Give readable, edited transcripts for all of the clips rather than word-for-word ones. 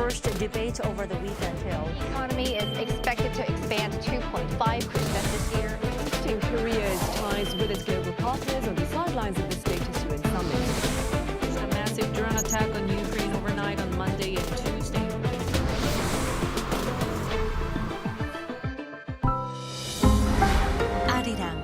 first debate over the weekend, Hill. The economy is expected to expand 2.5% this year. Boosting Korea's ties with its global partners on the sidelines of the Status UN summit. A massive drone attack on Ukraine overnight on Monday and Tuesday. Arirang.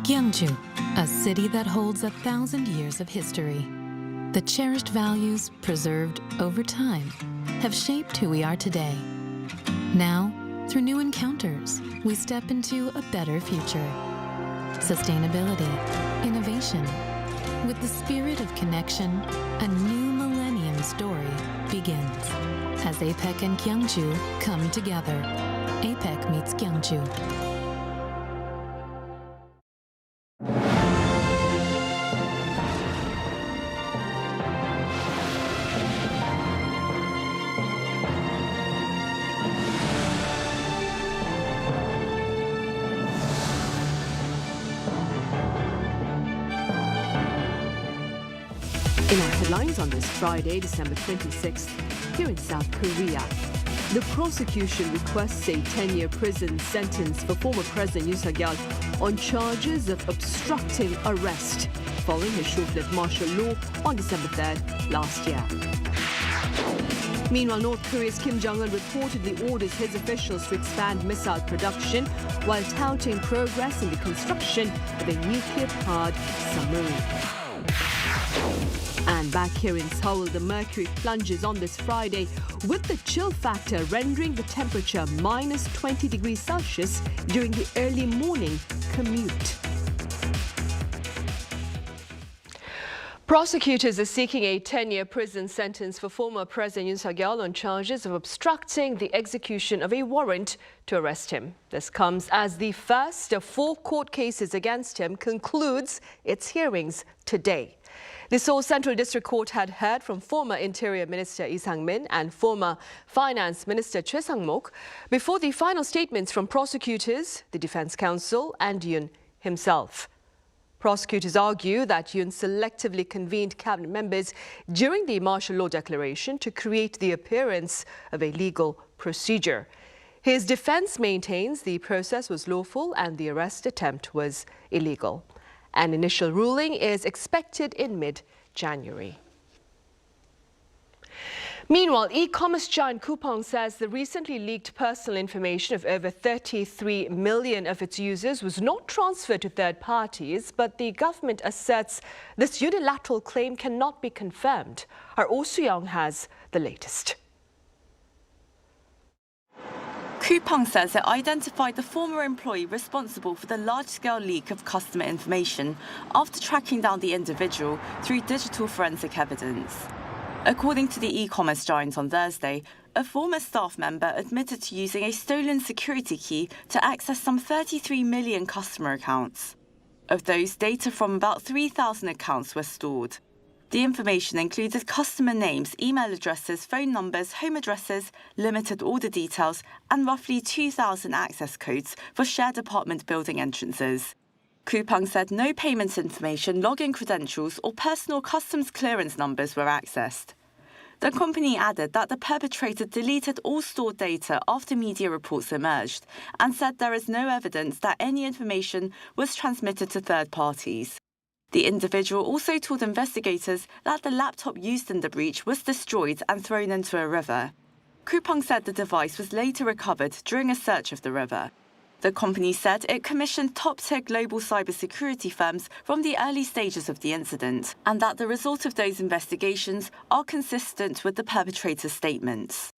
Gyeongju, a city that holds 1,000 years of history. The cherished values, preserved over time, have shaped who we are today. Now, through new encounters, we step into a better future. Sustainability, innovation. With the spirit of connection, a new millennium story begins. As APEC and Gyeongju come together. APEC meets Gyeongju. In our headlines on this Friday, December 26th, here in South Korea, the prosecution requests a 10-year prison sentence for former President Yoon Suk-yeol on charges of obstructing arrest following his short-lived martial law on December 3rd last year. Meanwhile, North Korea's Kim Jong-un reportedly orders his officials to expand missile production while touting progress in the construction of a nuclear-powered submarine. And back here in Seoul, the mercury plunges on this Friday with the chill factor rendering the temperature minus 20 degrees Celsius during the early morning commute. Prosecutors are seeking a 10-year prison sentence for former President Yoon Suk-yeol on charges of obstructing the execution of a warrant to arrest him. This comes as the first of 4 court cases against him concludes its hearings today. The Seoul Central District Court had heard from former Interior Minister Lee Sang-min and former Finance Minister Choi Sang-mok before the final statements from prosecutors, the defense counsel, and Yoon himself. Prosecutors argue that Yoon selectively convened cabinet members during the martial law declaration to create the appearance of a legal procedure. His defense maintains the process was lawful and the arrest attempt was illegal. An initial ruling is expected in mid-January. Meanwhile, e-commerce giant Coupang says the recently leaked personal information of over 33 million of its users was not transferred to third parties, but the government asserts this unilateral claim cannot be confirmed. Our Oh Soo-young has the latest. Coupang says it identified the former employee responsible for the large-scale leak of customer information after tracking down the individual through digital forensic evidence. According to the e-commerce giant on Thursday, a former staff member admitted to using a stolen security key to access some 33 million customer accounts. Of those, data from about 3,000 accounts were stored. The information included customer names, email addresses, phone numbers, home addresses, limited order details, and roughly 2,000 access codes for shared apartment building entrances. Coupang said no payment information, login credentials, or personal customs clearance numbers were accessed. The company added that the perpetrator deleted all stored data after media reports emerged and said there is no evidence that any information was transmitted to third parties. The individual also told investigators that the laptop used in the breach was destroyed and thrown into a river. Coupang said the device was later recovered during a search of the river. The company said it commissioned top-tier global cybersecurity firms from the early stages of the incident, and that the result of those investigations are consistent with the perpetrator's statements.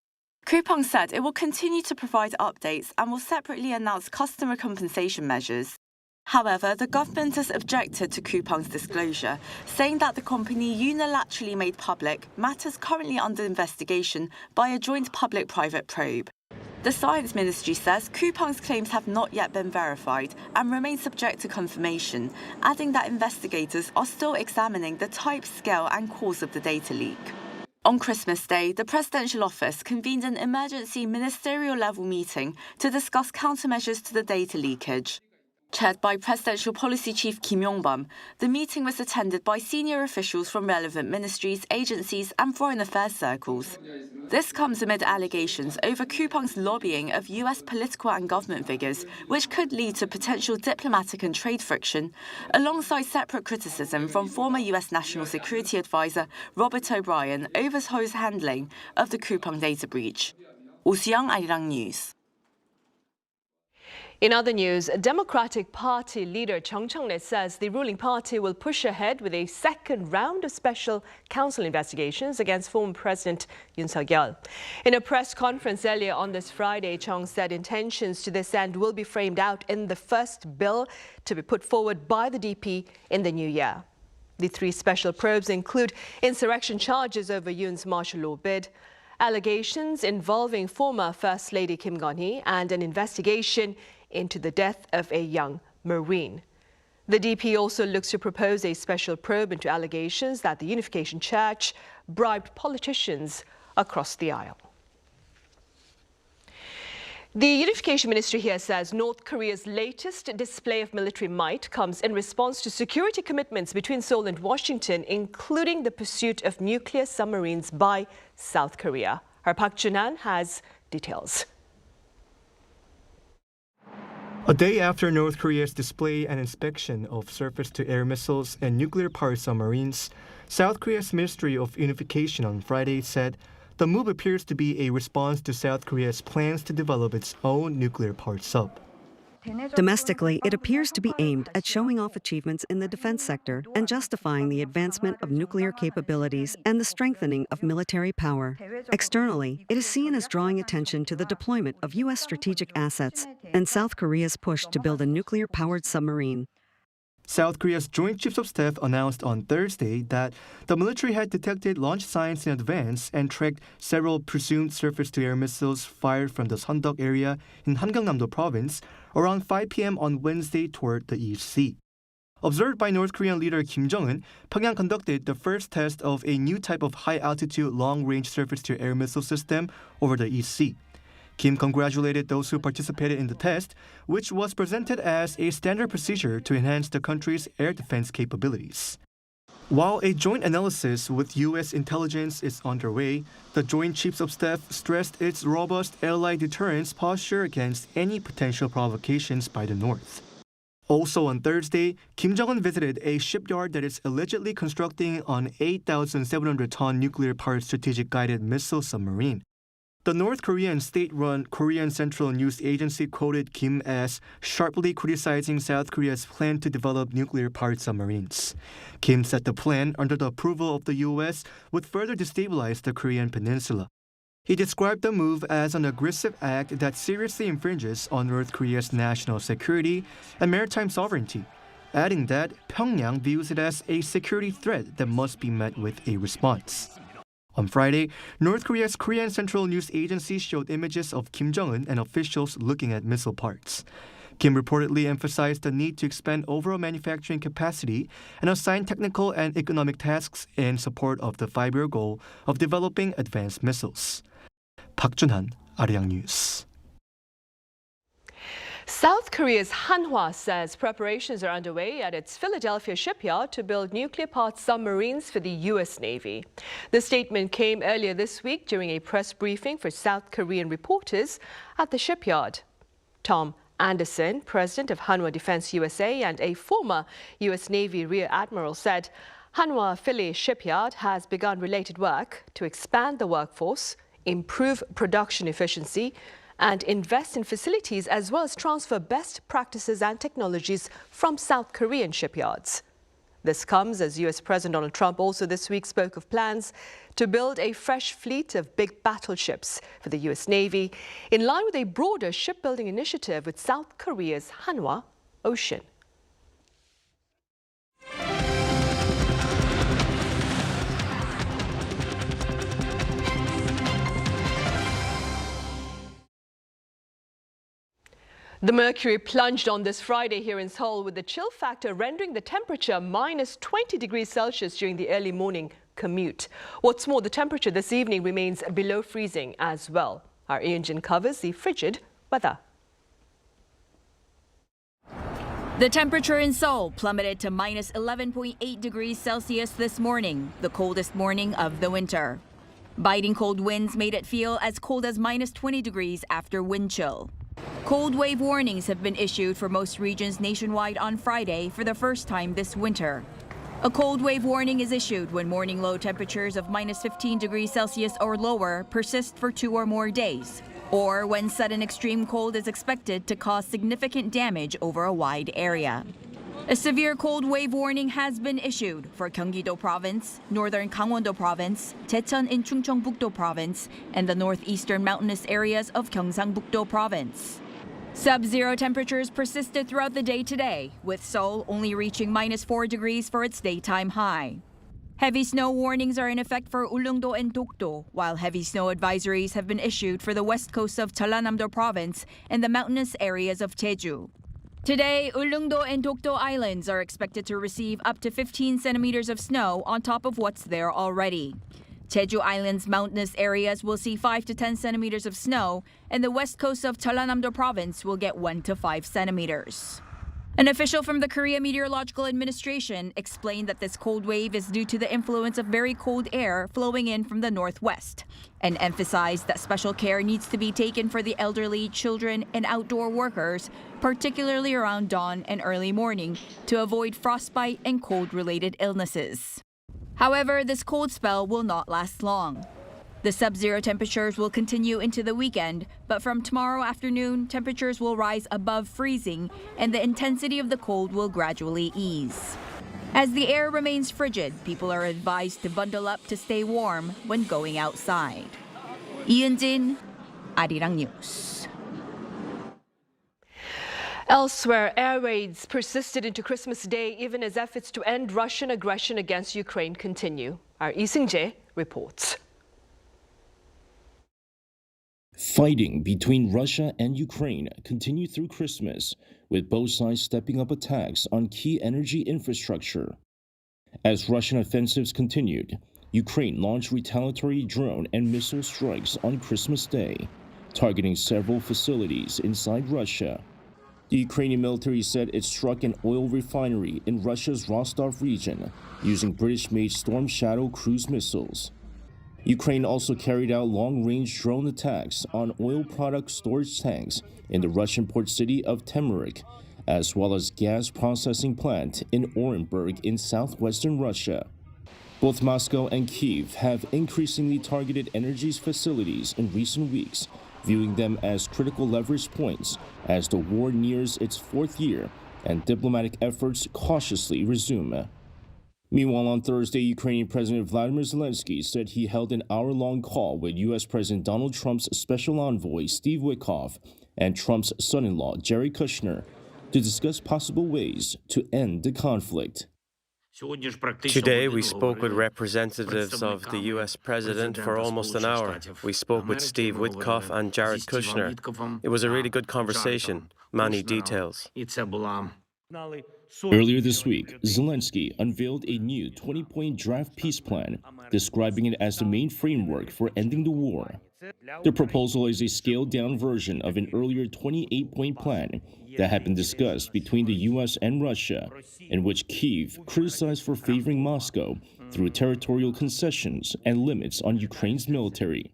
Coupang said it will continue to provide updates and will separately announce customer compensation measures. However, the government has objected to Coupang's disclosure, saying that the company unilaterally made public matters currently under investigation by a joint public-private probe. The Science Ministry says Coupang's claims have not yet been verified and remain subject to confirmation, adding that investigators are still examining the type, scale and cause of the data leak. On Christmas Day, the Presidential Office convened an emergency ministerial-level meeting to discuss countermeasures to the data leakage. Chaired by Presidential Policy Chief Kim Yong-bum, the meeting was attended by senior officials from relevant ministries, agencies and foreign affairs circles. This comes amid allegations over Coupang's lobbying of US political and government figures, which could lead to potential diplomatic and trade friction, alongside separate criticism from former US National Security Advisor Robert O'Brien over his handling of the Coupang data breach. 오수영, Arirang News. In other news, Democratic Party leader Chung Chang-rae says the ruling party will push ahead with a second round of special counsel investigations against former President Yoon Suk-yeol. In a press conference earlier on this Friday, Chung said intentions to this end will be framed out in the first bill to be put forward by the DP in the new year. The three special probes include insurrection charges over Yoon's martial law bid, allegations involving former First Lady Kim Gon-hee, and an investigation into the death of a young Marine. The DP also looks to propose a special probe into allegations that the Unification Church bribed politicians across the aisle. The Unification Ministry here says North Korea's latest display of military might comes in response to security commitments between Seoul and Washington, including the pursuit of nuclear submarines by South Korea. Our Park Jun-han has details. A day after North Korea's display and inspection of surface-to-air missiles and nuclear-powered submarines, South Korea's Ministry of Unification on Friday said the move appears to be a response to South Korea's plans to develop its own nuclear-powered sub. Domestically, it appears to be aimed at showing off achievements in the defense sector and justifying the advancement of nuclear capabilities and the strengthening of military power. Externally, it is seen as drawing attention to the deployment of U.S. strategic assets and South Korea's push to build a nuclear-powered submarine. South Korea's Joint Chiefs of Staff announced on Thursday that the military had detected launch signs in advance and tracked several presumed surface-to-air missiles fired from the Sondok area in Hamgyeongnam-do province around 5 p.m. on Wednesday toward the East Sea. Observed by North Korean leader Kim Jong-un, Pyongyang conducted the first test of a new type of high-altitude, long-range surface-to-air missile system over the East Sea. Kim congratulated those who participated in the test, which was presented as a standard procedure to enhance the country's air defense capabilities. While a joint analysis with U.S. intelligence is underway, the Joint Chiefs of Staff stressed its robust allied deterrence posture against any potential provocations by the North. Also on Thursday, Kim Jong-un visited a shipyard that is allegedly constructing an 8,700-ton nuclear-powered strategic guided missile submarine. The North Korean state-run Korean Central News Agency quoted Kim as sharply criticizing South Korea's plan to develop nuclear-powered submarines. Kim said the plan, under the approval of the U.S., would further destabilize the Korean peninsula. He described the move as an aggressive act that seriously infringes on North Korea's national security and maritime sovereignty, adding that Pyongyang views it as a security threat that must be met with a response. On Friday, North Korea's Korean Central News Agency showed images of Kim Jong-un and officials looking at missile parts. Kim reportedly emphasized the need to expand overall manufacturing capacity and assign technical and economic tasks in support of the 5-year goal of developing advanced missiles. Park Jun-han, Arirang News. South Korea's Hanwha says preparations are underway at its Philadelphia shipyard to build nuclear-powered submarines for the U.S. Navy. The statement came earlier this week during a press briefing for South Korean reporters at the shipyard. Tom Anderson, president of Hanwha Defense USA and a former U.S. Navy Rear Admiral, said Hanwha Philly shipyard has begun related work to expand the workforce, improve production efficiency, and invest in facilities as well as transfer best practices and technologies from South Korean shipyards. This comes as U.S. President Donald Trump also this week spoke of plans to build a fresh fleet of big battleships for the U.S. Navy in line with a broader shipbuilding initiative with South Korea's Hanwha Ocean. The mercury plunged on this Friday here in Seoul, with the chill factor rendering the temperature minus 20 degrees Celsius during the early morning commute. What's more, the temperature this evening remains below freezing as well. Our Lee Min-jin covers the frigid weather. The temperature in Seoul plummeted to minus 11.8 degrees Celsius this morning, the coldest morning of the winter. Biting cold winds made it feel as cold as minus 20 degrees after wind chill. Cold wave warnings have been issued for most regions nationwide on Friday for the first time this winter. A cold wave warning is issued when morning low temperatures of minus 15 degrees Celsius or lower persist for 2 or more days, or when sudden extreme cold is expected to cause significant damage over a wide area. A severe cold wave warning has been issued for Gyeonggi-do Province, Northern Gangwon-do Province, Daecheon in Chungcheongbuk-do Province, and the northeastern mountainous areas of Gyeongsang-buk-do Province. Sub-zero temperatures persisted throughout the day today, with Seoul only reaching minus 4 degrees for its daytime high. Heavy snow warnings are in effect for Ulleungdo and Dokdo, while heavy snow advisories have been issued for the west coast of Jeollanam-do Province and the mountainous areas of Jeju. Today, Ulleungdo and Dokdo Islands are expected to receive up to 15 centimeters of snow on top of what's there already. Jeju Island's mountainous areas will see 5 to 10 centimeters of snow, and the west coast of Jeollanam-do Province will get 1 to 5 centimeters. An official from the Korea Meteorological Administration explained that this cold wave is due to the influence of very cold air flowing in from the northwest, and emphasized that special care needs to be taken for the elderly, children, and outdoor workers, particularly around dawn and early morning, to avoid frostbite and cold-related illnesses. However, this cold spell will not last long. The sub-zero temperatures will continue into the weekend, but from tomorrow afternoon, temperatures will rise above freezing and the intensity of the cold will gradually ease. As the air remains frigid, people are advised to bundle up to stay warm when going outside. Lee Min-jin, Arirang News. Elsewhere, air raids persisted into Christmas Day, even as efforts to end Russian aggression against Ukraine continue. Our Lee Seung-jae reports. Fighting between Russia and Ukraine continued through Christmas, with both sides stepping up attacks on key energy infrastructure. As Russian offensives continued, Ukraine launched retaliatory drone and missile strikes on Christmas Day, targeting several facilities inside Russia. The Ukrainian military said it struck an oil refinery in Russia's Rostov region using British-made Storm Shadow cruise missiles. Ukraine also carried out long-range drone attacks on oil product storage tanks in the Russian port city of Temerik, as well as gas processing plant in Orenburg in southwestern Russia. Both Moscow and Kyiv have increasingly targeted energy facilities in recent weeks, viewing them as critical leverage points as the war nears its 4th year and diplomatic efforts cautiously resume. Meanwhile, on Thursday, Ukrainian President Vladimir Zelensky said he held an hour-long call with U.S. President Donald Trump's special envoy Steve Witkoff and Trump's son-in-law Jared Kushner to discuss possible ways to end the conflict. Today, we spoke with representatives of the U.S. President for almost an hour. We spoke with Steve Witkoff and Jared Kushner. It was a really good conversation, many details. Earlier this week, Zelensky unveiled a new 20-point draft peace plan, describing it as the main framework for ending the war. The proposal is a scaled-down version of an earlier 28-point plan that had been discussed between the U.S. and Russia, in which Kyiv criticized for favoring Moscow through territorial concessions and limits on Ukraine's military.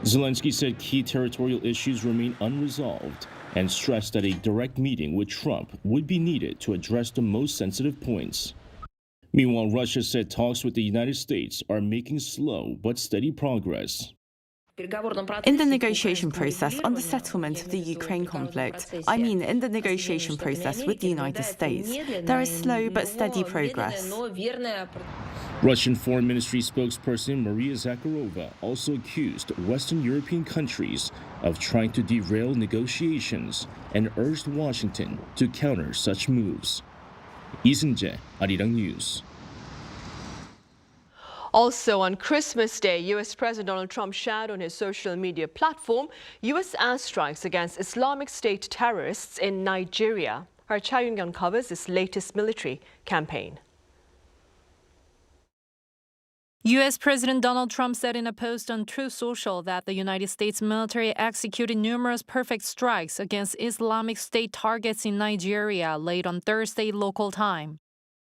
Zelensky said key territorial issues remain unresolved and stressed that a direct meeting with Trump would be needed to address the most sensitive points. Meanwhile, Russia said talks with the United States are making slow but steady progress. In the negotiation process on the settlement of the Ukraine conflict, in the negotiation process with the United States, there is slow but steady progress. Russian Foreign Ministry spokesperson Maria Zakharova also accused Western European countries of trying to derail negotiations and urged Washington to counter such moves. Lee Seung-jae, Arirang News. Also on Christmas Day, U.S. President Donald Trump shared on his social media platform U.S. airstrikes against Islamic State terrorists in Nigeria. Our Cha Yoon covers this latest military campaign. U.S. President Donald Trump said in a post on Truth Social that the United States military executed numerous perfect strikes against Islamic State targets in Nigeria late on Thursday local time.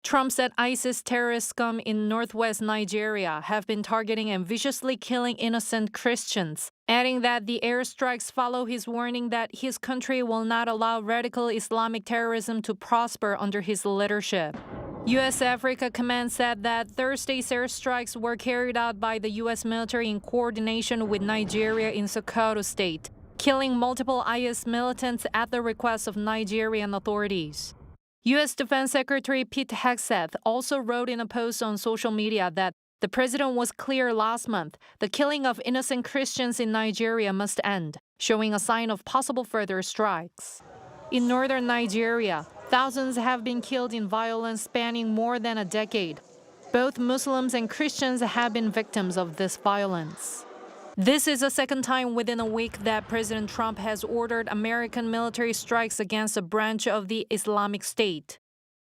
Trump said ISIS terrorist scum in northwest Nigeria have been targeting and viciously killing innocent Christians, adding that the airstrikes follow his warning that his country will not allow radical Islamic terrorism to prosper under his leadership. U.S. Africa Command said that Thursday's airstrikes were carried out by the U.S. military in coordination with Nigeria in Sokoto State, killing multiple IS militants at the request of Nigerian authorities. U.S. Defense Secretary Pete Hegseth also wrote in a post on social media that the president was clear last month the killing of innocent Christians in Nigeria must end, showing a sign of possible further strikes. In northern Nigeria, thousands have been killed in violence spanning more than a decade. Both Muslims and Christians have been victims of this violence. This is the second time within a week that President Trump has ordered American military strikes against a branch of the Islamic State.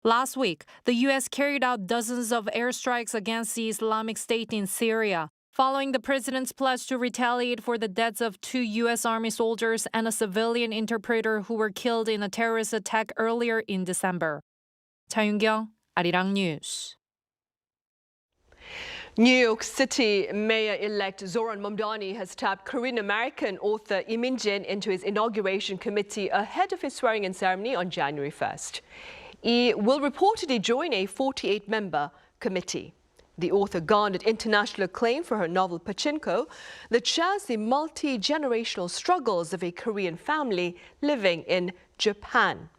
Last week, the U.S. carried out dozens of airstrikes against the Islamic State in Syria, following the president's pledge to retaliate for the deaths of 2 U.S. Army soldiers and a civilian interpreter who were killed in a terrorist attack earlier in December. Cha Yoon, Arirang News. New York City Mayor-elect Zoran Mamdani has tapped Korean-American author Lee Min-jin into his inauguration committee ahead of his swearing-in ceremony on January 1st. Lee will reportedly join a 48-member committee. The author garnered international acclaim for her novel Pachinko that shares the multi-generational struggles of a Korean family living in Japan.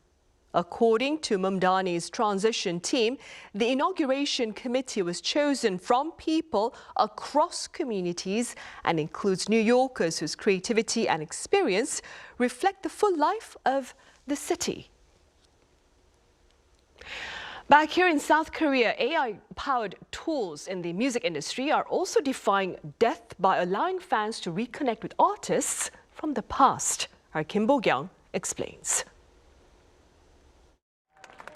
According to Mamdani's transition team, the inauguration committee was chosen from people across communities and includes New Yorkers whose creativity and experience reflect the full life of the city. Back here in South Korea, AI-powered tools in the music industry are also defying death by allowing fans to reconnect with artists from the past. Our Kim Bo-kyung explains.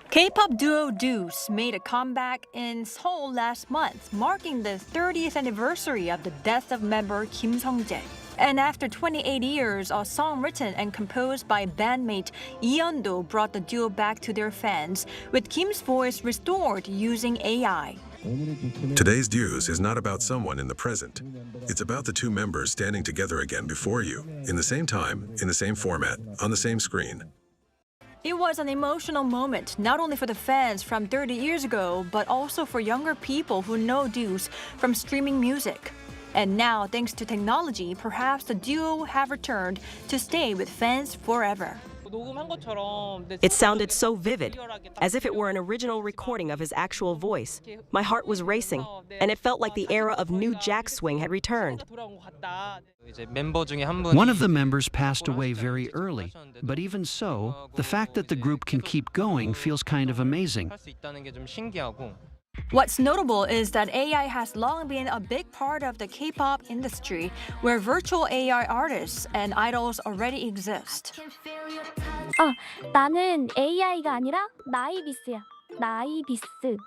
K-pop duo Deuce made a comeback in Seoul last month, marking the 30th anniversary of the death of member Kim Sung-jae. And after 28 years, a song written and composed by bandmate Lee Min-jin brought the duo back to their fans, with Kim's voice restored using AI. Today's Deuce is not about someone in the present. It's about the two members standing together again before you, in the same time, in the same format, on the same screen. It was an emotional moment, not only for the fans from 30 years ago, but also for younger people who know Deuce from streaming music. And now, thanks to technology, perhaps the duo have returned to stay with fans forever. It sounded so vivid, as if it were an original recording of his actual voice. My heart was racing, and it felt like the era of New Jack Swing had returned. One of the members passed away very early, but even so, the fact that the group can keep going feels kind of amazing. What's notable is that AI has long been a big part of the K-pop industry, where virtual AI artists and idols already exist. 나는 AI가 아니라 나이비스야. 나이비스.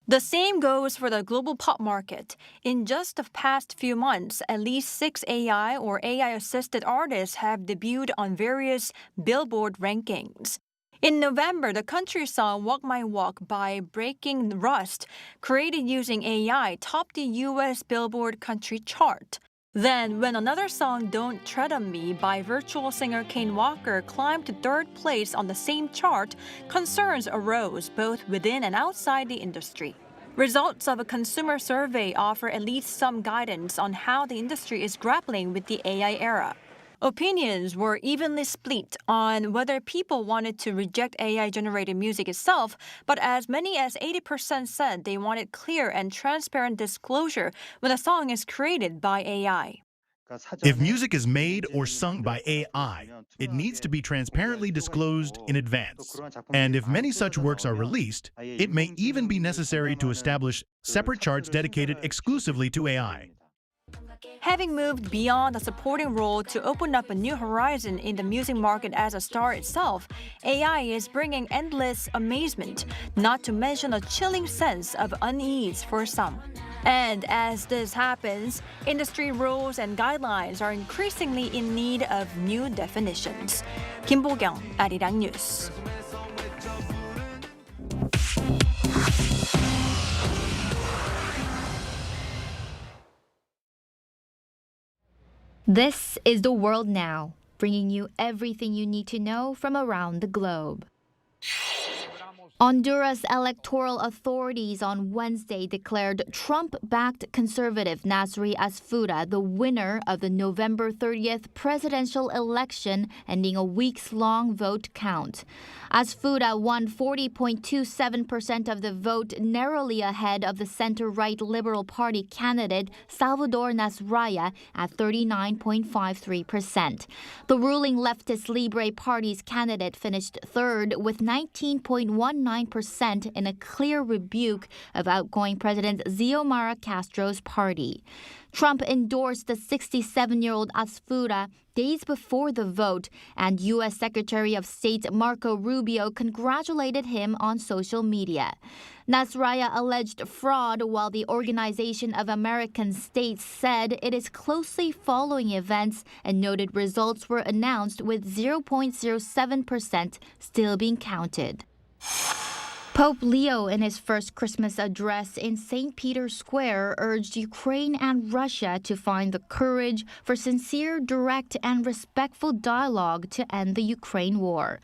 The same goes for the global pop market. In just the past few months, at least 6 AI or AI-assisted artists have debuted on various Billboard rankings. In November, the country song Walk My Walk by Breaking Rust, created using AI, topped the U.S. Billboard country chart. Then, when another song Don't Tread on Me by virtual singer Kane Walker climbed to 3rd place on the same chart, concerns arose both within and outside the industry. Results of a consumer survey offer at least some guidance on how the industry is grappling with the AI era. Opinions were evenly split on whether people wanted to reject AI-generated music itself, but as many as 80% said they wanted clear and transparent disclosure when a song is created by AI. If music is made or sung by AI, it needs to be transparently disclosed in advance. And if many such works are released, it may even be necessary to establish separate charts dedicated exclusively to AI. Having moved beyond a supporting role to open up a new horizon in the music market as a star itself, AI is bringing endless amazement, not to mention a chilling sense of unease for some. And as this happens, industry rules and guidelines are increasingly in need of new definitions. Kim Bo-kyung, Arirang News. This is The World Now, bringing you everything you need to know from around the globe. Honduras electoral authorities on Wednesday declared Trump-backed conservative Nasri Asfuda the winner of the November 30th presidential election, ending a weeks-long vote count. Asfuda won 40.27% of the vote, narrowly ahead of the center-right Liberal Party candidate Salvador Nasralla at 39.53%. The ruling leftist Libre Party's candidate finished third with 19.19% in a clear rebuke of outgoing President Xiomara Castro's party. Trump endorsed the 67-year-old Asfuda days before the vote, and U.S. Secretary of State Marco Rubio congratulated him on social media. Nasralla alleged fraud, while the Organization of American States said it is closely following events and noted results were announced with 0.07% still being counted. Pope Leo, in his first Christmas address in St. Peter's Square, urged Ukraine and Russia to find the courage for sincere, direct, and respectful dialogue to end the Ukraine war.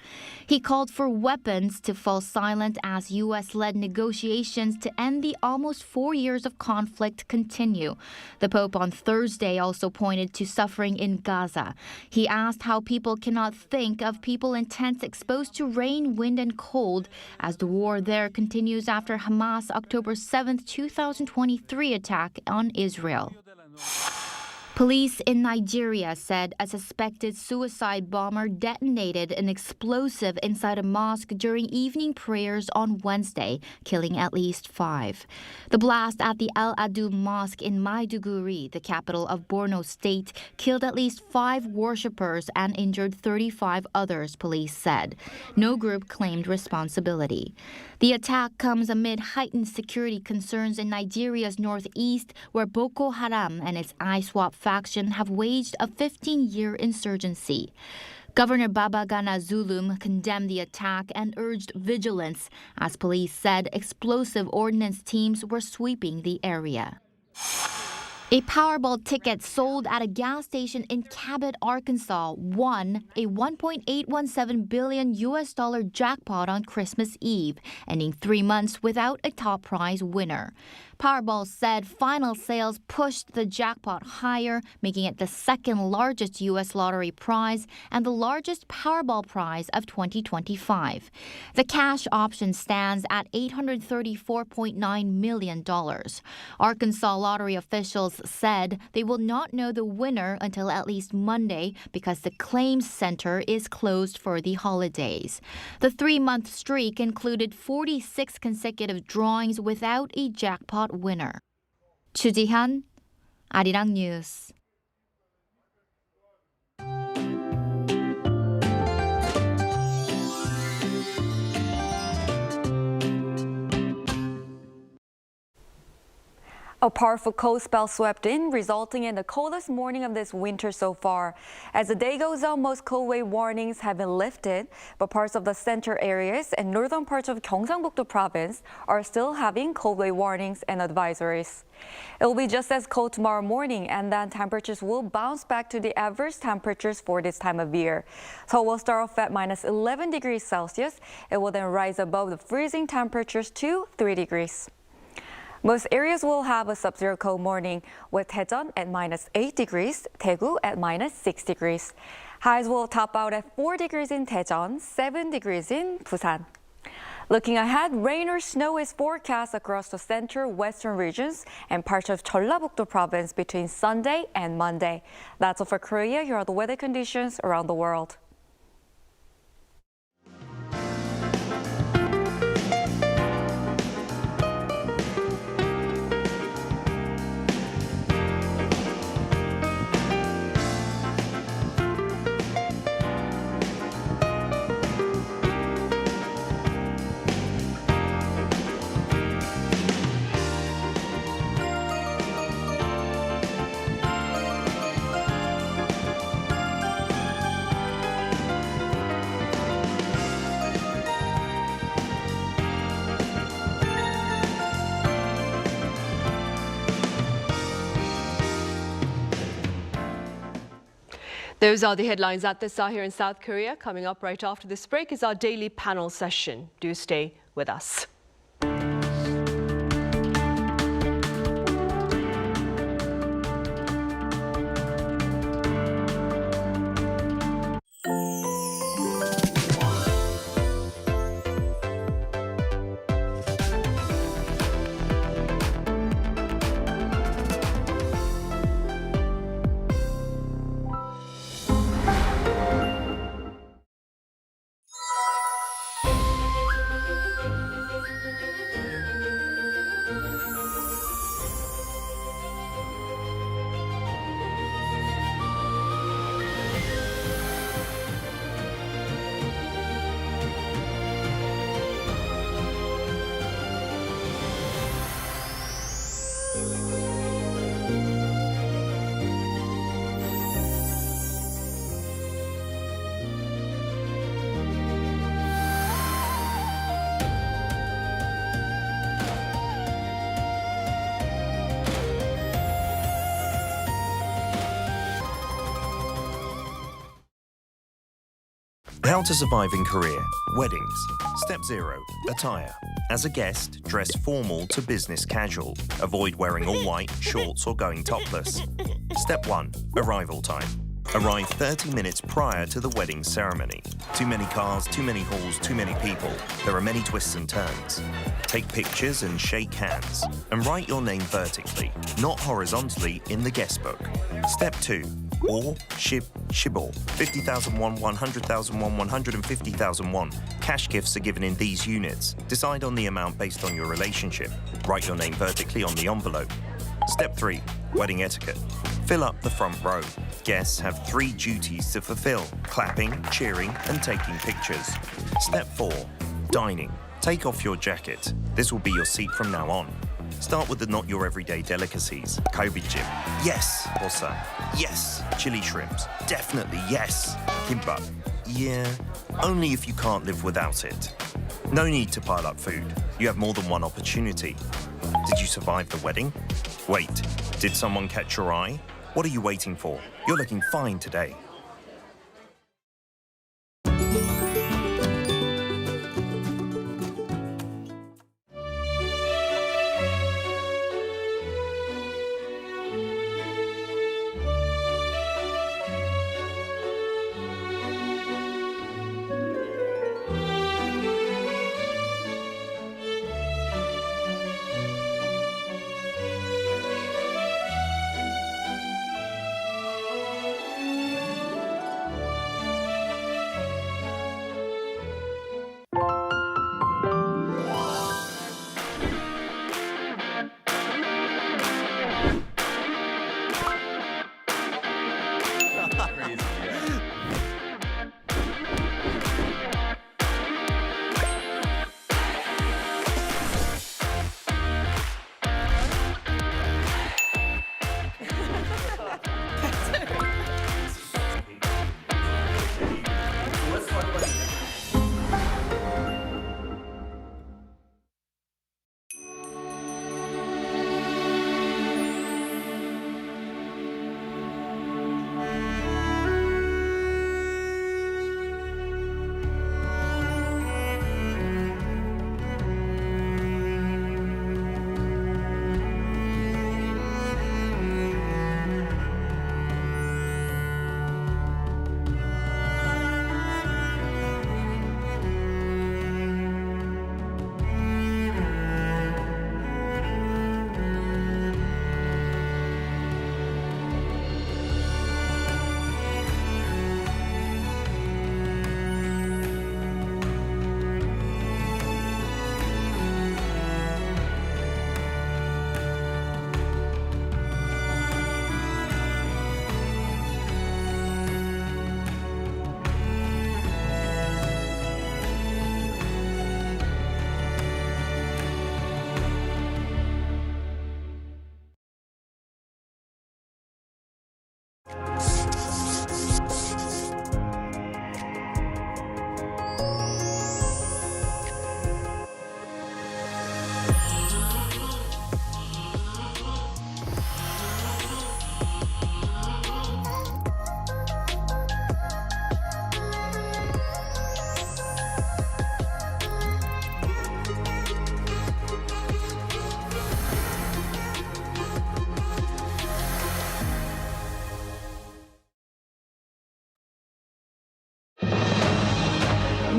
He called for weapons to fall silent as U.S.-led negotiations to end the almost 4 years of conflict continue. The Pope on Thursday also pointed to suffering in Gaza. He asked how people cannot think of people in tents exposed to rain, wind, and cold as the war there continues after Hamas' October 7, 2023 attack on Israel. Police in Nigeria said a suspected suicide bomber detonated an explosive inside a mosque during evening prayers on Wednesday, killing at least 5. The blast at the Al-Adul Mosque in Maiduguri, the capital of Borno State, killed at least 5 worshippers and injured 35 others, police said. No group claimed responsibility. The attack comes amid heightened security concerns in Nigeria's northeast, where Boko Haram and its ISWAP faction have waged a 15-year insurgency. Governor Babagana Zulum condemned the attack and urged vigilance, as police said explosive ordnance teams were sweeping the area. A Powerball ticket sold at a gas station in Cabot, Arkansas, won a $1.817 billion jackpot on Christmas Eve, ending 3 months without a top prize winner. Powerball said final sales pushed the jackpot higher, making it the second largest U.S. lottery prize and the largest Powerball prize of 2025. The cash option stands at $834.9 million. Arkansas lottery officials said they will not know the winner until at least Monday because the claims center is closed for the holidays. The 3-month streak included 46 consecutive drawings without a jackpot winner. 추지현, Arirang News. A powerful cold spell swept in, resulting in the coldest morning of this winter so far. As the day goes on, most cold wave warnings have been lifted, but parts of the center areas and northern parts of Gyeongsangbuk-do province are still having cold wave warnings and advisories. It will be just as cold tomorrow morning, and then temperatures will bounce back to the average temperatures for this time of year. Seoul will start off at minus 11 degrees Celsius. It will then rise above the freezing temperatures to 3 degrees. Most areas will have a sub-zero cold morning, with Daejeon at minus 8 degrees, Daegu at minus 6 degrees. Highs will top out at 4 degrees in Daejeon, 7 degrees in Busan. Looking ahead, rain or snow is forecast across the center-western regions and parts of Jeollabuk-do province between Sunday and Monday. That's all for Korea. Here are the weather conditions around the world. Those are the headlines at this hour here in South Korea. Coming up right after this break is our daily panel session. Do stay with us. How to survive in Korea. Weddings. Step 0. Attire. As a guest, dress formal to business casual. Avoid wearing all white, shorts or going topless. Step 1. Arrival time. Arrive 30 minutes prior to the wedding ceremony. Too many cars, too many halls, too many people. There are many twists and turns. Take pictures and shake hands. And write your name vertically, not horizontally, in the guest book. Step 2. Or shibor. 50,000 won, 100,000 won, 150,000 won. Cash gifts are given in these units. Decide on the amount based on your relationship. Write your name vertically on the envelope. Step 3. Wedding etiquette. Fill up the front row. Guests have 3 duties to fulfill: clapping, cheering, and taking pictures. Step 4. Dining. Take off your jacket. This will be your seat from now on. Start with the not your everyday delicacies. Galbijjim. Yes. Bosa. Yes. Chili shrimps. Definitely yes. Kimbap. Yeah. Only if you can't live without it. No need to pile up food. You have more than one opportunity. Did you survive the wedding? Wait. Did someone catch your eye? What are you waiting for? You're looking fine today.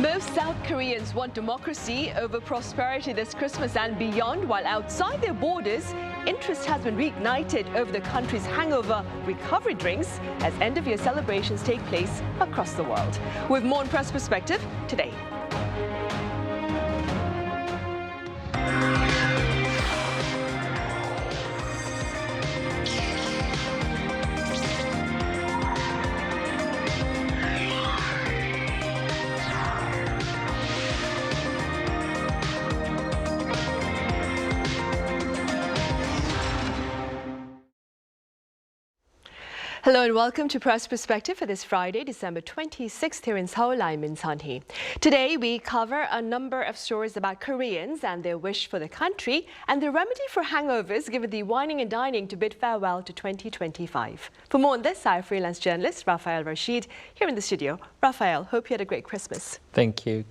Most South Koreans want democracy over prosperity this Christmas and beyond, while outside their borders, interest has been reignited over the country's hangover recovery drinks as end-of-year celebrations take place across the world. With more on Press Perspective today. Hello and welcome to Press Perspective for this Friday, December 26th here in Seoul. I'm Min-jin. Today we cover a number of stories about Koreans and their wish for the country and the remedy for hangovers given the wining and dining to bid farewell to 2025. For more on this, our freelance journalist Rafael Rashid here in the studio. Rafael, hope you had a great Christmas. Thank you.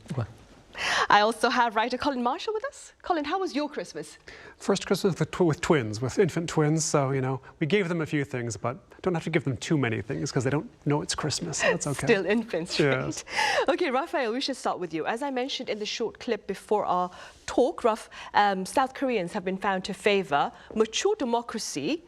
I also have writer Colin Marshall with us. Colin, how was your Christmas? First Christmas with twins, with infant twins. So, you know, we gave them a few things, but don't have to give them too many things because they don't know it's Christmas. So that's okay. Still infants, right? Yes. Okay, Rafael, we should start with you. As I mentioned in the short clip before our talk, South Koreans have been found to favor mature democracy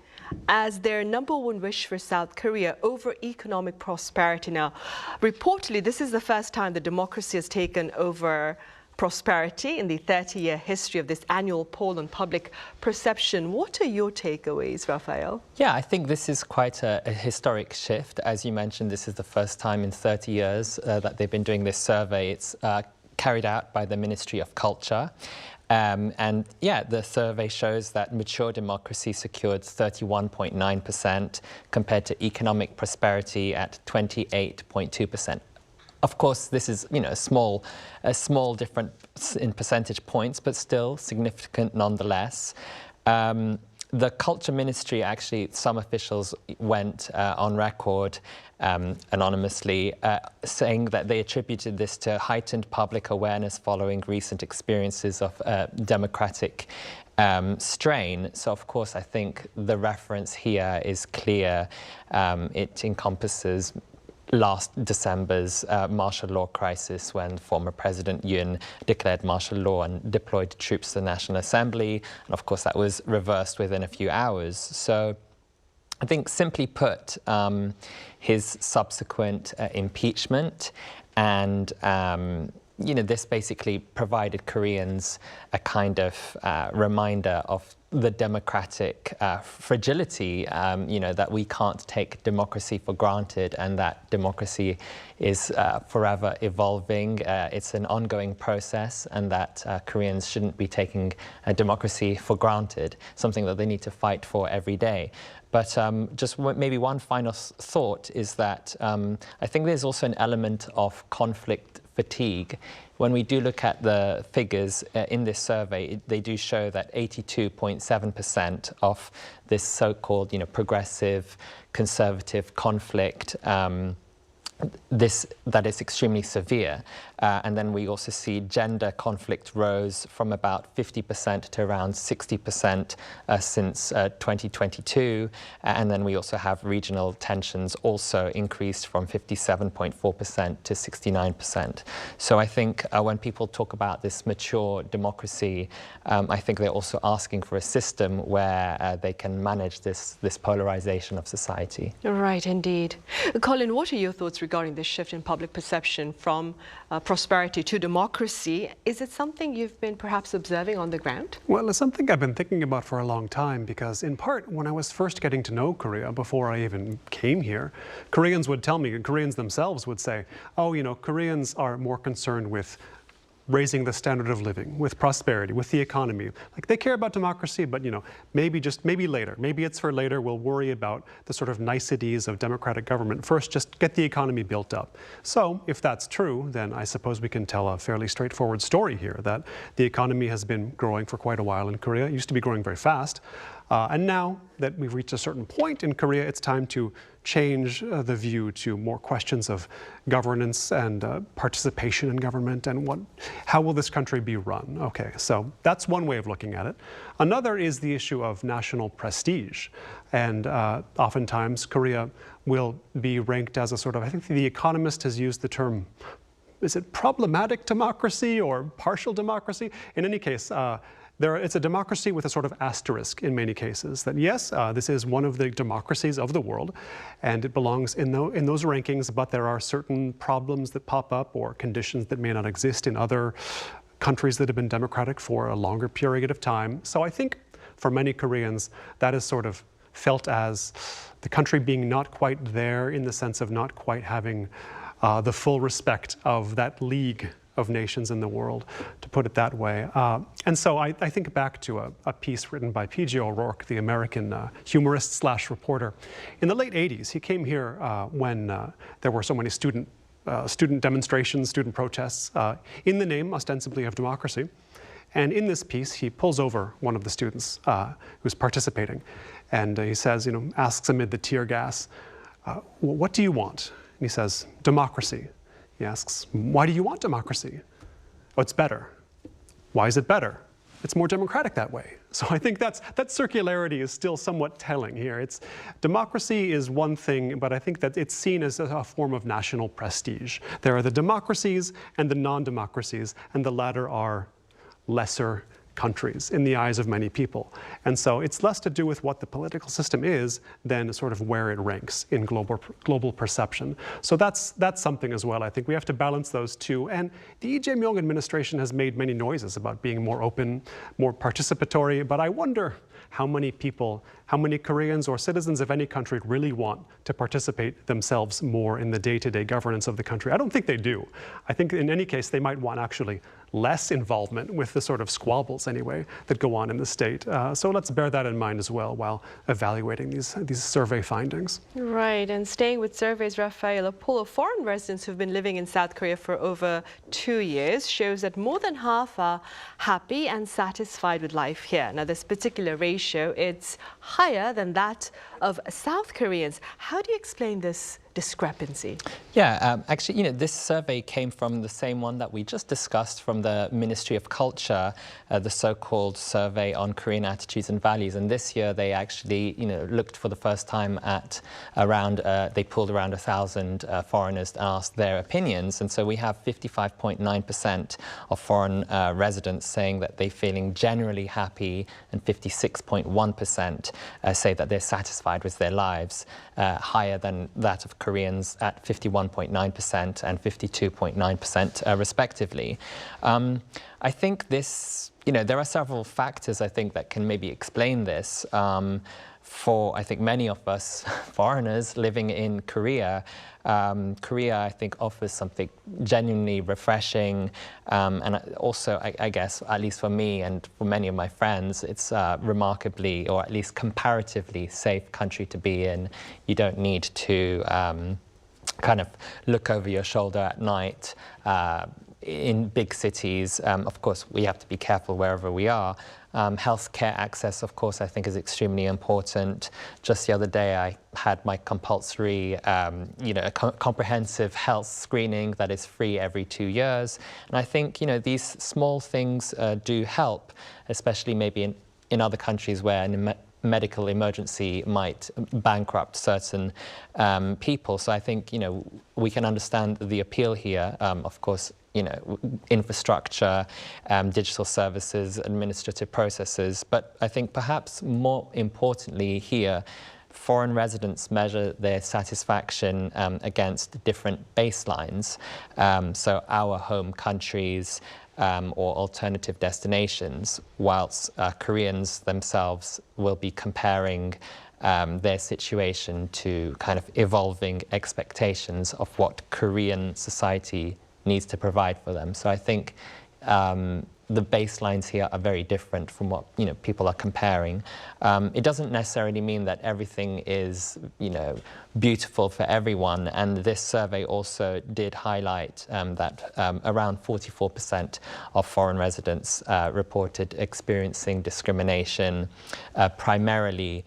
as their #1 wish for South Korea over economic prosperity. Now, reportedly, this is the first time that democracy has taken over prosperity in the 30-year history of this annual poll on public perception. What are your takeaways, Rafael? Yeah, I think this is quite a historic shift. As you mentioned, this is the first time in 30 years that they've been doing this survey. It's carried out by the Ministry of Culture. And yeah, the survey shows that mature democracy secured 31.9% compared to economic prosperity at 28.2%. Of course, this is, you know, a small difference in percentage points, but still significant nonetheless. The Culture Ministry, actually, some officials went on record anonymously saying that they attributed this to heightened public awareness following recent experiences of democratic strain. So, of course, I think the reference here is clear. It encompasses last December's martial law crisis when former President Yoon declared martial law and deployed troops to the National Assembly. And of course, that was reversed within a few hours. So I think, simply put, his subsequent impeachment and you know, this basically provided Koreans a kind of reminder of the democratic fragility, you know, that we can't take democracy for granted and that democracy is forever evolving. It's an ongoing process and that Koreans shouldn't be taking democracy for granted, something that they need to fight for every day. But just maybe one final thought is that I think there's also an element of conflict fatigue. When we do look at the figures in this survey, they do show that 82.7% of this so-called, you know, progressive, conservative conflict, that is extremely severe. And then we also see gender conflict rose from about 50% to around 60% since 2022. And then we also have regional tensions also increased from 57.4% to 69%. So I think when people talk about this mature democracy, I think they're also asking for a system where they can manage this polarization of society. Right, indeed. Colin, what are your thoughts regarding this shift in public perception from prosperity to democracy? Is it something you've been perhaps observing on the ground? Well, it's something I've been thinking about for a long time because, in part, when I was first getting to know Korea, before I even came here, Koreans would tell me, Koreans themselves would say, oh, you know, Koreans are more concerned with raising the standard of living, with prosperity, with the economy. Like, they care about democracy, but, you know, maybe later. Maybe it's for later. We'll worry about the sort of niceties of democratic government. First, just get the economy built up. So if that's true, then I suppose we can tell a fairly straightforward story here that the economy has been growing for quite a while in Korea. It used to be growing very fast. And now that we've reached a certain point in Korea, it's time to change the view to more questions of governance and participation in government and how will this country be run? Okay, so that's one way of looking at it. Another is the issue of national prestige. And oftentimes Korea will be ranked as a sort of, I think The Economist has used the term is it problematic democracy or partial democracy? In any case, it's a democracy with a sort of asterisk in many cases, that yes, this is one of the democracies of the world, and it belongs in those rankings, but there are certain problems that pop up or conditions that may not exist in other countries that have been democratic for a longer period of time. So I think for many Koreans, that is sort of felt as the country being not quite there, in the sense of not quite having the full respect of that league of nations in the world, to put it that way. And so I think back to a piece written by P.G. O'Rourke, the American humorist / reporter. In the late 80s, he came here when there were so many student demonstrations, student protests, in the name, ostensibly, of democracy. And in this piece, he pulls over one of the students who's participating. And he says, asks amid the tear gas, what do you want? And he says, democracy. He asks, why do you want democracy? Oh, it's better. Why is it better? It's more democratic that way. So I think that circularity is still somewhat telling here. Democracy is one thing, but I think that it's seen as a form of national prestige. There are the democracies and the non-democracies, and the latter are lesser countries in the eyes of many people. And so it's less to do with what the political system is than sort of where it ranks in global perception. So that's something as well. I think we have to balance those two. And the Lee Jae-myung administration has made many noises about being more open, more participatory, but I wonder how many people, how many Koreans or citizens of any country really want to participate themselves more in the day-to-day governance of the country. I don't think they do. I think in any case, they might want actually less involvement with the sort of squabbles, anyway, that go on in the state. So let's bear that in mind as well while evaluating these survey findings. Right, and staying with surveys, Raphael, a poll of foreign residents who've been living in South Korea for over 2 years shows that more than half are happy and satisfied with life here. Now, this particular ratio, it's higher than that of South Koreans. How do you explain this discrepancy? Yeah, actually, this survey came from the same one that we just discussed from the Ministry of Culture, the so-called Survey on Korean Attitudes and Values. And this year they actually, looked for the first time at around, they pulled around 1,000 foreigners to ask their opinions. And so we have 55.9% of foreign residents saying that they're feeling generally happy, and 56.1% say that they're satisfied with their lives, higher than that of Koreans at 51.9% and 52.9% respectively. I think this, there are several factors, I think, that can maybe explain this. For, I think, many of us foreigners living in Korea, Korea, I think, offers something genuinely refreshing, and also, I guess, at least for me and for many of my friends, it's a remarkably, or at least comparatively, safe country to be in. You don't need to kind of look over your shoulder at night. In big cities, of course, we have to be careful wherever we are. Healthcare access, of course, I think is extremely important. Just the other day, I had my compulsory, comprehensive health screening that is free every 2 years. And I think, these small things do help, especially maybe in other countries where a medical emergency might bankrupt certain people. So I think, we can understand the appeal here, of course, infrastructure, digital services, administrative processes. But I think perhaps more importantly here, foreign residents measure their satisfaction against different baselines. So our home countries or alternative destinations, whilst Koreans themselves will be comparing their situation to kind of evolving expectations of what Korean society needs to provide for them. So I think the baselines here are very different from what people are comparing. It doesn't necessarily mean that everything is beautiful for everyone. And this survey also did highlight that around 44% of foreign residents reported experiencing discrimination, primarily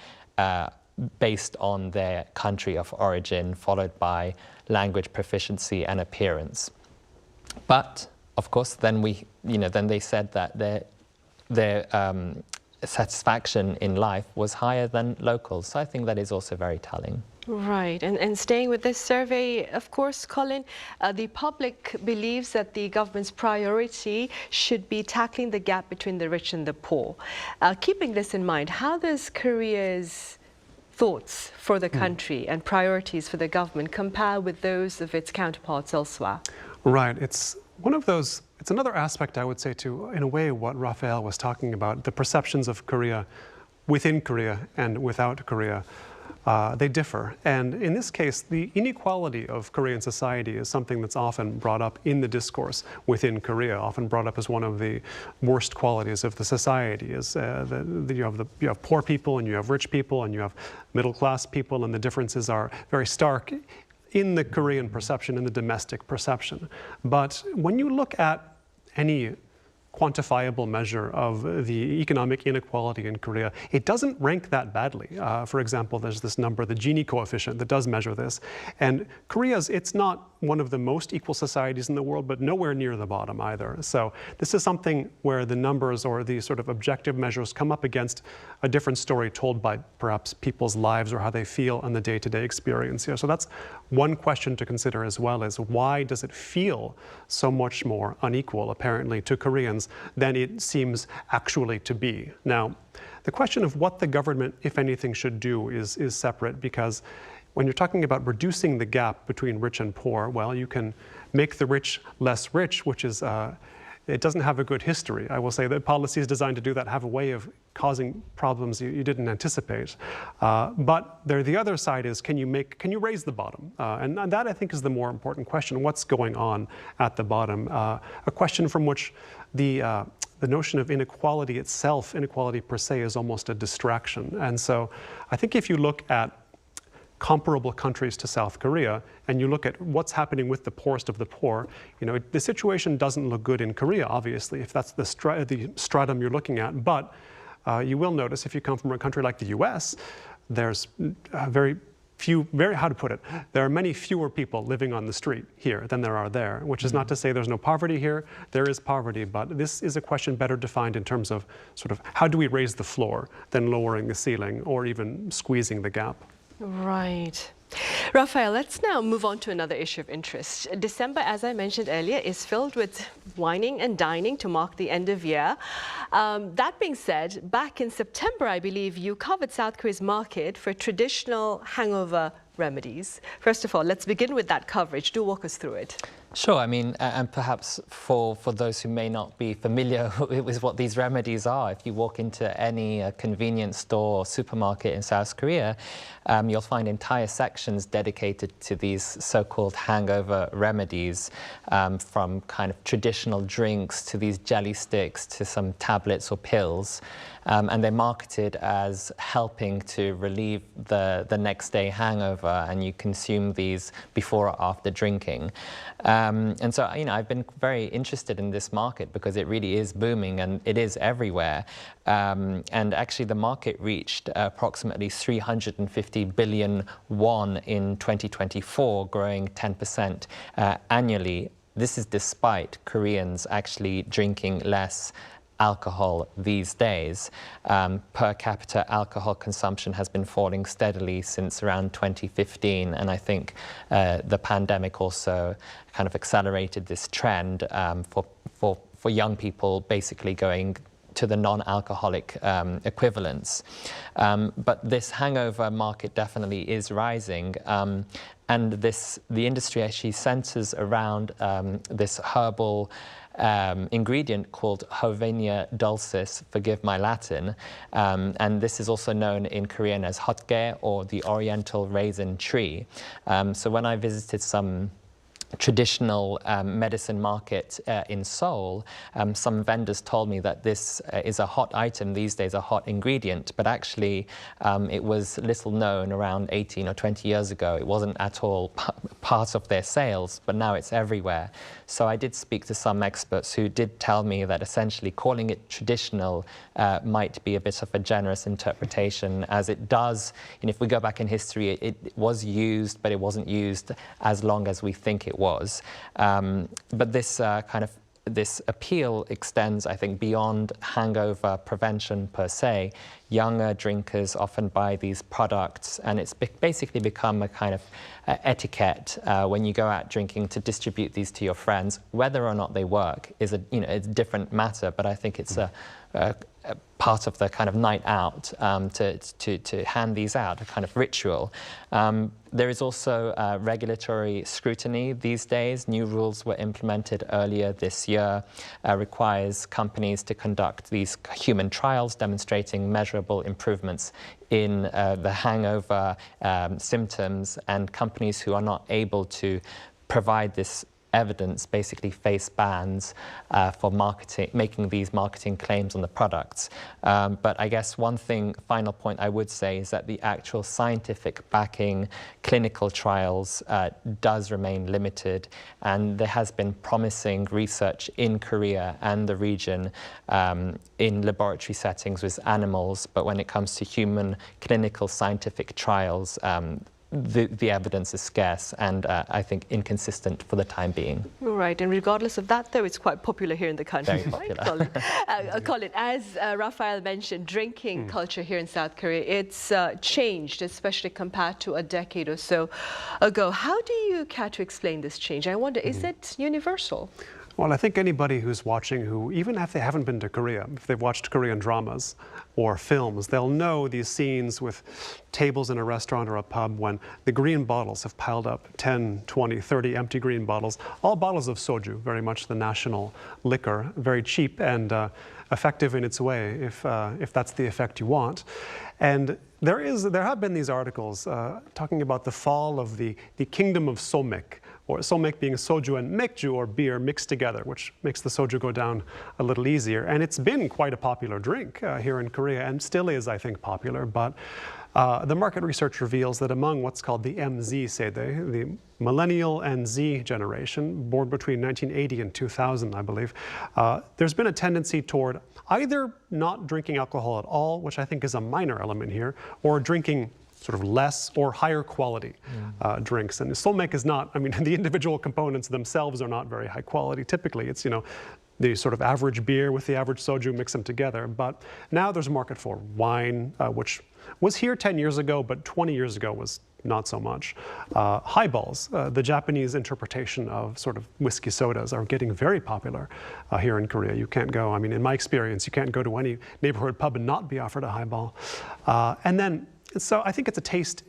based on their country of origin, followed by language proficiency and appearance. But of course, then they said that their satisfaction in life was higher than locals. So I think that is also very telling. Right, and staying with this survey, of course, Colin, the public believes that the government's priority should be tackling the gap between the rich and the poor. Keeping this in mind, how does Korea's thoughts for the country and priorities for the government compare with those of its counterparts elsewhere? Right, it's one of those, it's another aspect, I would say, to, in a way, what Raphael was talking about, the perceptions of Korea within Korea and without Korea. They differ. And in this case, the inequality of Korean society is something that's often brought up in the discourse within Korea, often brought up as one of the worst qualities of the society. Is you have poor people and you have rich people and you have middle-class people, and the differences are very stark in the Korean perception, in the domestic perception. But when you look at any quantifiable measure of the economic inequality in Korea, it doesn't rank that badly. For example, there's this number, the Gini coefficient, that does measure this. And it's not one of the most equal societies in the world, but nowhere near the bottom either. So this is something where the numbers or the sort of objective measures come up against a different story told by perhaps people's lives or how they feel in the day-to-day experience here. So that's one question to consider as well, is why does it feel so much more unequal, apparently, to Koreans than it seems actually to be? Now, the question of what the government, if anything, should do is separate, because when you're talking about reducing the gap between rich and poor, well, you can make the rich less rich, which is, it doesn't have a good history. I will say that policies designed to do that have a way of causing problems you didn't anticipate. But the other side is, can you raise the bottom? And that, I think, is the more important question. What's going on at the bottom? A question from which the notion of inequality itself, inequality per se, is almost a distraction. And so I think if you look at comparable countries to South Korea, and you look at what's happening with the poorest of the poor, the situation doesn't look good in Korea, obviously, if that's the stratum you're looking at. But you will notice, if you come from a country like the US, there's very few, how to put it, there are many fewer people living on the street here than there are there, which is not to say there's no poverty here. There is poverty, but this is a question better defined in terms of sort of how do we raise the floor than lowering the ceiling or even squeezing the gap. Right. Raphael, let's now move on to another issue of interest. December, as I mentioned earlier, is filled with wining and dining to mark the end of year. That being said, back in September, I believe you covered South Korea's market for traditional hangover remedies. First of all, let's begin with that coverage. Do walk us through it. Sure. I mean, and perhaps for those who may not be familiar with what these remedies are, if you walk into any convenience store or supermarket in South Korea, you'll find entire sections dedicated to these so-called hangover remedies, from kind of traditional drinks to these jelly sticks to some tablets or pills. And they're marketed as helping to relieve the next day hangover, and you consume these before or after drinking. And so, I've been very interested in this market because it really is booming and it is everywhere. And actually the market reached approximately 350 billion won in 2024, growing 10% annually. This is despite Koreans actually drinking less alcohol these days. Per capita alcohol consumption has been falling steadily since around 2015, and I think the pandemic also kind of accelerated this trend for young people basically going to the non-alcoholic equivalents. But this hangover market definitely is rising. And the industry actually centers around this herbal ingredient called Hovenia dulcis, forgive my Latin, and this is also known in Korean as hotge, or the Oriental raisin tree. So when I visited some traditional medicine market in Seoul, some vendors told me that this is a hot item these days, a hot ingredient, but actually it was little known around 18 or 20 years ago. It wasn't at all part of their sales, but now it's everywhere. So I did speak to some experts who did tell me that essentially calling it traditional might be a bit of a generous interpretation, as it does, if we go back in history, it was used, but it wasn't used as long as we think it was. But this kind of this appeal extends, I think, beyond hangover prevention per se. Younger drinkers often buy these products, and it's basically become a kind of etiquette when you go out drinking to distribute these to your friends. Whether or not they work is it's a different matter, but I think it's a part of the kind of night out to hand these out, a kind of ritual. There is also regulatory scrutiny these days. New rules were implemented earlier this year, requires companies to conduct these human trials demonstrating measurable improvements in the hangover symptoms, and companies who are not able to provide this evidence basically face bans for making these marketing claims on the products. But I guess one final point I would say is that the actual scientific backing, clinical trials does remain limited, and there has been promising research in Korea and the region in laboratory settings with animals, but when it comes to human clinical scientific trials, the evidence is scarce and I think inconsistent for the time being. Right, and regardless of that, though, it's quite popular here in the country. Very popular. Right, Colin, as Raphael mentioned, drinking culture here in South Korea, it's changed, especially compared to a decade or so ago. How do you care to explain this change? I wonder, is it universal? Well, I think anybody who's watching, who even if they haven't been to Korea, if they've watched Korean dramas or films, they'll know these scenes with tables in a restaurant or a pub when the green bottles have piled up, 10, 20, 30 empty green bottles, all bottles of soju, very much the national liquor, very cheap and effective in its way, if that's the effect you want. And there have been these articles talking about the fall of the kingdom of somek, or somek being soju and mekju, or beer, mixed together, which makes the soju go down a little easier. And it's been quite a popular drink here in Korea, and still is, I think, popular. But the market research reveals that among what's called the MZ sedae, the millennial and Z generation, born between 1980 and 2000, I believe, there's been a tendency toward either not drinking alcohol at all, which I think is a minor element here, or drinking sort of less or higher quality drinks. And somek is not, I mean, the individual components themselves are not very high quality. Typically, it's, the sort of average beer with the average soju, mix them together. But now there's a market for wine, which was here 10 years ago, but 20 years ago was not so much. Highballs, the Japanese interpretation of sort of whiskey sodas, are getting very popular here in Korea. You can't go, I mean, in my experience, you can't go to any neighborhood pub and not be offered a highball. And then, so I think it's a taste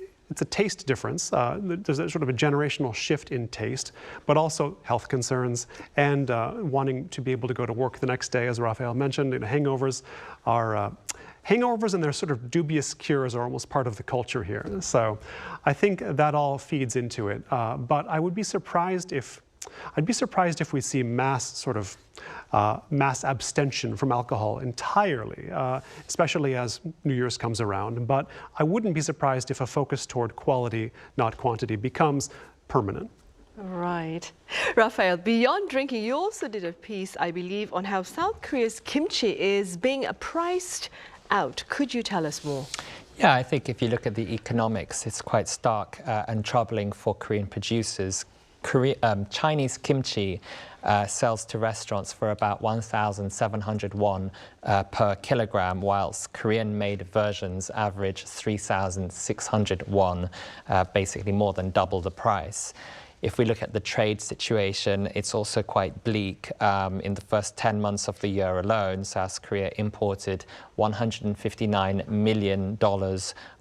difference. There's a sort of a generational shift in taste, but also health concerns and wanting to be able to go to work the next day, as Raphael mentioned. Hangovers and their sort of dubious cures are almost part of the culture here. So I think that all feeds into it. But I would be surprised if we see mass abstention from alcohol entirely, especially as New Year's comes around. But I wouldn't be surprised if a focus toward quality, not quantity, becomes permanent. Right. Raphael, beyond drinking, you also did a piece, I believe, on how South Korea's kimchi is being priced out. Could you tell us more? Yeah, I think if you look at the economics, it's quite stark and troubling for Korean producers. Chinese kimchi sells to restaurants for about 1,700 won per kilogram, whilst Korean-made versions average 3,600 won, basically more than double the price. If we look at the trade situation, it's also quite bleak. In the first 10 months of the year alone, South Korea imported $159 million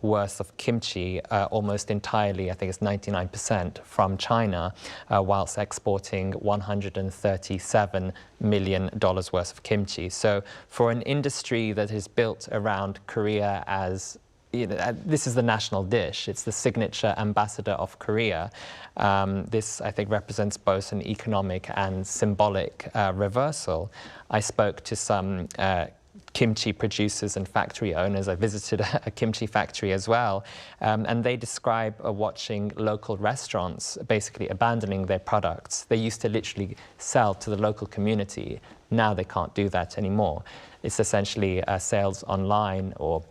worth of kimchi, almost entirely, I think it's 99%, from China, whilst exporting $137 million worth of kimchi. So for an industry that is built around Korea as this is the national dish. It's the signature ambassador of Korea. This, I think, represents both an economic and symbolic reversal. I spoke to some kimchi producers and factory owners. I visited a kimchi factory as well, and they describe watching local restaurants basically abandoning their products. They used to literally sell to the local community. Now they can't do that anymore. It's essentially sales online or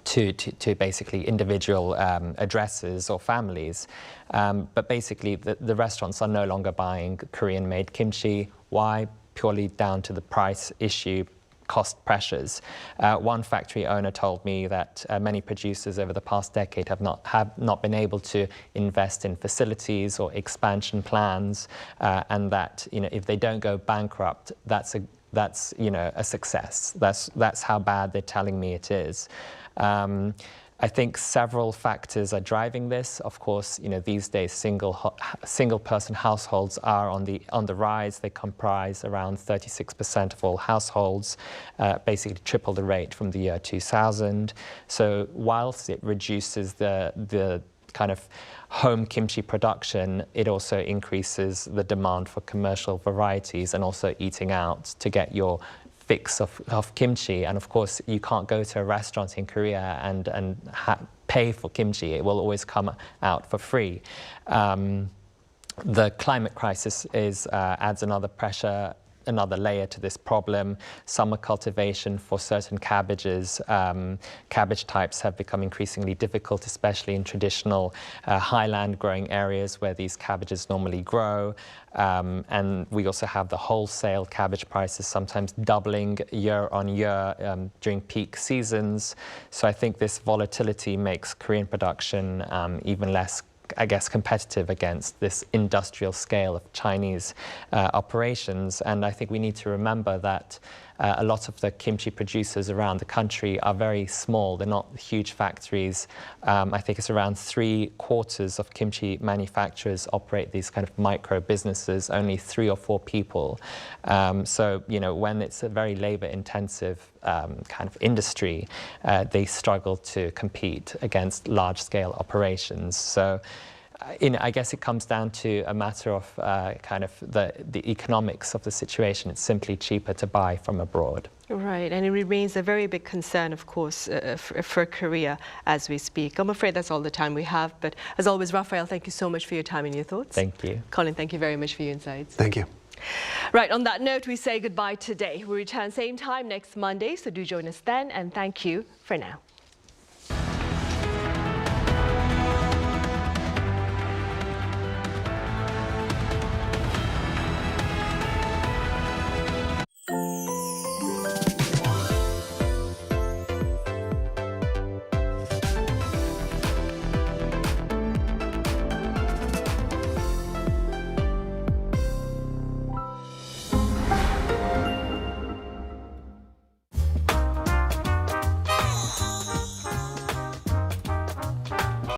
to basically individual addresses or families. But basically, the restaurants are no longer buying Korean-made kimchi. Why? purely down to the price issue, cost pressures. One factory owner told me that many producers over the past decade have not been able to invest in facilities or expansion plans, and that if they don't go bankrupt, that's a success. That's how bad they're telling me it is. I think several factors are driving this. Of course, these days single-person households are on the rise. They comprise around 36% of all households, basically triple the rate from the year 2000. So whilst it reduces the kind of home kimchi production, it also increases the demand for commercial varieties and also eating out to get your fix of kimchi. And of course, you can't go to a restaurant in Korea and pay for kimchi. It will always come out for free. The climate crisis adds another pressure, another layer to this problem. Summer cultivation for certain cabbages, cabbage types have become increasingly difficult, especially in traditional highland growing areas where these cabbages normally grow. And we also have the wholesale cabbage prices sometimes doubling year on year during peak seasons. So I think this volatility makes Korean production even less, I guess, competitive against this industrial scale of Chinese operations. And I think we need to remember that a lot of the kimchi producers around the country are very small. They're not huge factories. I think it's around 3/4 of kimchi manufacturers operate these kind of micro businesses, only 3 or 4 people. So, when it's a very labor-intensive kind of industry, they struggle to compete against large-scale operations. So, I guess it comes down to a matter of kind of the economics of the situation. It's simply cheaper to buy from abroad. Right, and it remains a very big concern, of course, for Korea as we speak. I'm afraid that's all the time we have. But as always, Raphael, thank you so much for your time and your thoughts. Thank you. Colin, thank you very much for your insights. Thank you. Right, on that note, we say goodbye today. We return same time next Monday, so do join us then. And thank you for now.